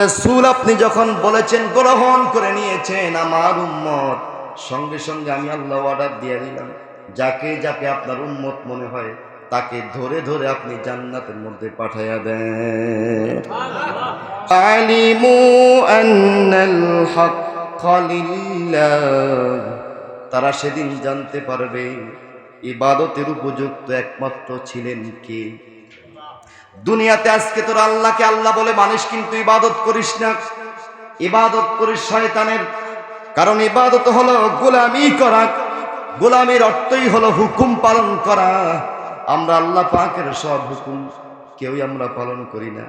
রাসূল আপনি যখন বলেছেন গ্রহণ করে নিয়েছেন আমার উম্মত, সঙ্গে সঙ্গে আমি আল্লাহ অর্ডার দিয়ে দিলাম, যাকে যাকে আপনার উম্মত মনে হয় তাকে ধরে ধরে আপনি জান্নাতের মধ্যে পাঠাইয়া দেন। আলিমু আন্নাল হাক্কা লিল্লাহ, তারা সেদিন জানতে পারবে ইবাদতের উপযুক্ত একমাত্র ছিলেন কে। দুনিয়াতে আজকে তোরা আল্লাহকে আল্লাহ বলে মানুষ, কিন্তু ইবাদত করিস না, ইবাদত করিস শয়তানের। কারণ ইবাদত হলো গোলামি করা, গোলামির অর্থই হলো হুকুম পালন করা। আমরা আল্লাহ পাকের সব হুকুম কেউই আমরা পালন করি না,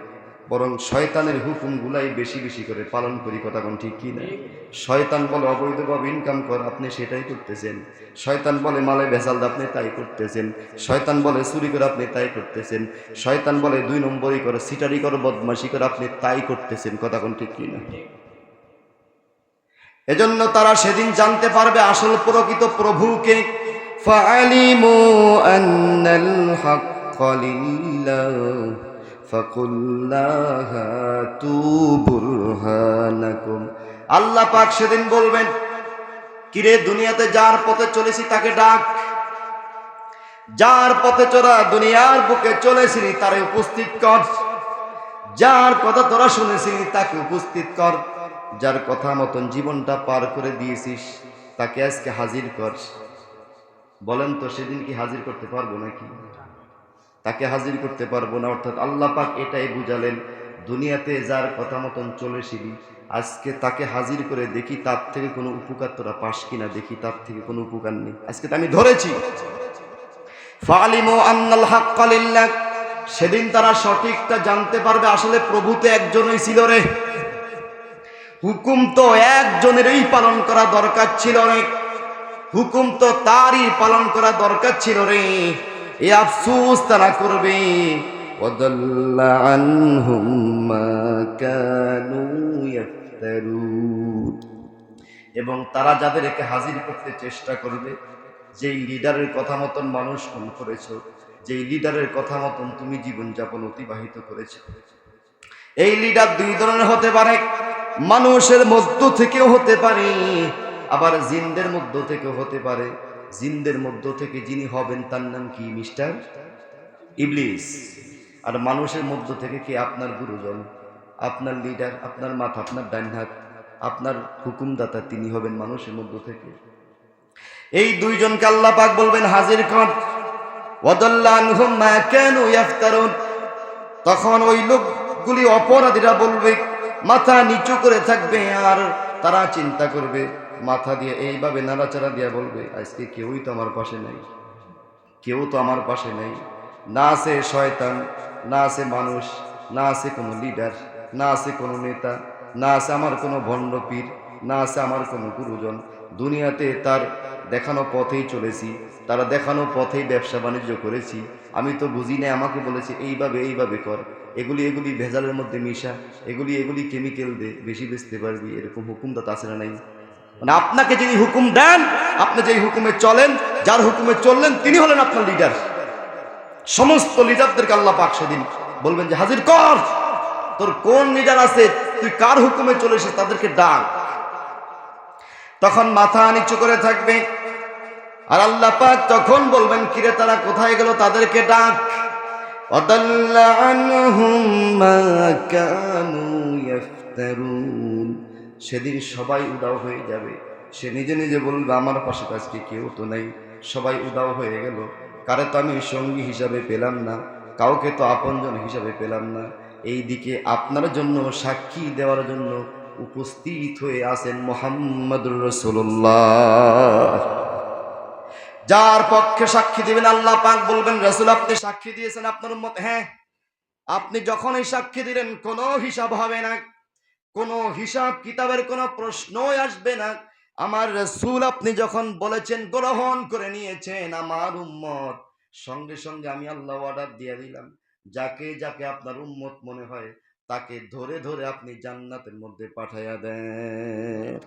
বরং শয়তানের হুকুমগুলাই বেশি বেশি করে পালন করি। কথা কোন ঠিক কি না? শয়তান বলে অবৈধভাবে ইনকাম কর, আপনি সেটাই করতেছেন। শয়তান বলে মালে ভেজাল, আপনি তাই করতেছেন। শয়তান বলে চুরি করে, আপনি তাই করতেছেন। শয়তান বলে 2 নম্বরই করে, সিটারি করে, বদমাশি করে, আপনি তাই করতেছেন। কথা কোন ঠিক কি না? এজন্য তারা সেদিন জানতে পারবে আসল প্রকৃত প্রভুকে। ফাআলিমু আন্নাল হাক্কা লিল্লাহ ফাকুল লা হাতু বুরহানাকুম। আল্লাহ পাক সেদিন বলবেন, কিরে দুনিয়াতে যার পথে চলেছি তাকে ডাক, যার পথে চড়া দুনিয়ার বুকে চলেছিলি তারে উপস্থিত কর, যার কথা তোরা শুনেছিলি তাকে উপস্থিত কর, যার কথা মতন জীবনটা পার করে দিয়েছিস তাকে আজকে হাজির কর। বলেন তো সেদিন কি হাজির করতে পারবো নাকি? তাকে হাজির করতে পারবো না। অর্থাৎ আল্লাহ পাক এটাই বুঝালেন, দুনিয়াতে যার কথা মতন চলেছিলি আজকে তাকে হাজির করে দেখি তার থেকে কোনো উপকার তোরা পাস কিনা, দেখি তার থেকে কোনো উপকার নেই। আজকে তো আমি ধরেছি। ফালিমু আন্নাল হাক্কা লিল্লাহ, সেদিন তারা সঠিকটা জানতে পারবে আসলে প্রভু তো একজনই ছিল রে, হুকুম তো একজনেরই পালন করা দরকার ছিল রে, হুকুম তো তারই পালন করা দরকার ছিল রে। এই আফসোস তারা করবে। ওয়াদাল্লা আনহুম মা কানু ইফতারুন, এবং তারা যাদেরকে হাজির করতে চেষ্টা করবে, যেই লিডারের কথা মতন মানুষ খুন করেছো, যেই লিডারের কথা মতন তুমি জীবনযাপন অতিবাহিত করেছো, এই লিডার 2 ধরনের হতে পারে। মানুষের মধ্য থেকেও হতে পারে, আবার জিনদের মধ্য থেকেও হতে পারে। জিনদের মধ্য থেকে যিনি হবেন তার নাম কি? মিস্টার ইবলিস। আর মানুষের মধ্য থেকে কি? আপনার গুরুজন, আপনার লিডার, আপনার মাথা, আপনার ডান হাত, আপনার হুকুমদাতা, তিনি হবেন মানুষের মধ্য থেকে। এই 2 জনকে আল্লাহ পাক বলবেন হাজির কর। ওয়াদাল্লা আনহুম মা কানু ইফতারুন, তখন ওই লোকগুলি অপরাধীরা বলবে, মাথা নিচু করে থাকবে, আর তারা চিন্তা করবে, মাথা দিয়ে এইভাবে নাড়াচাড়া দিয়ে বলবে, আজকে কেউই তো আমার পাশে নাই, কেউ তো আমার পাশে নেই। না আছে শয়তান, না আছে মানুষ, না আছে কোনো লিডার, না আছে কোনো নেতা, না আছে আমার কোনো ভণ্ড পীর, না আছে আমার কোনো গুরুজন। দুনিয়াতে তার দেখানো পথেই চলেছি, তারা দেখানো পথেই ব্যবসা বাণিজ্য করেছি। আমি তো বুঝি না, আমাকে বলেছে এইভাবে এইভাবে কর, এগুলি এগুলি ভেজালের মধ্যে মিশা, এগুলি এগুলি কেমিক্যাল দে, বেশি বেচতে পারবি, এরকম হুকুমদাতা আছে না নাই? মানে আপনাকে যিনি হুকুম দেন, আপনি যেই হুকুমে চলেন, যার হুকুমে চললেন, তিনি হলেন আপনার লিডার। সমস্ত লিডারদেরকে আল্লাহ পাক সেদিন বলবেন যে হাজির কর, তোর কোন লিডার আছে, তুই কার হুকুমে চলেছিস, তাদেরকে ডাক। তখন মাথা নিচু করে থাকবে, আর আল্লাহ পাক তখন বলবেন, কিরে তারা কোথায় গেল, তাদেরকে ডাক। ওয়াদাল্লা আনহুম মা কানু ইফতারুন, সেদিন সবাই উদাও হয়ে যাবে। সে নিজে নিজে বলবে, আমার পাশে আজকে কেউ তো নাই, সবাই উদাও হয়ে গেল। কারে তো আমি সঙ্গী হিসাবে পেলাম না, কাউকে তো আপনজন হিসাবে পেলাম না। এই দিকে আপনার জন্য সাক্ষী দেওয়ার জন্য উপস্থিত হয়ে আছেন মুহাম্মদুর রাসূলুল্লাহ। যার পক্ষে সাক্ষী দিবেন আল্লাহ পাক বলবেন, রাসূল আপনি সাক্ষী দিয়েছেন আপনার উম্মত, হ্যাঁ, আপনি যখনই সাক্ষী দিলেন কোনো হিসাব হবে না, কোনো হিসাব কিতাবের কোনো প্রশ্নই আসবে না। আমার রাসূল আপনি যখন বলেছেন গ্রহণ করে নিয়েছেন আমার উম্মত, সঙ্গে সঙ্গে আমি আল্লাহ অর্ডার দিয়ে দিলাম, যাকে যাকে আপনার উম্মত মনে হয় তাকে ধরে ধরে আপনি জান্নাতের মধ্যে পাঠাইয়া দেন।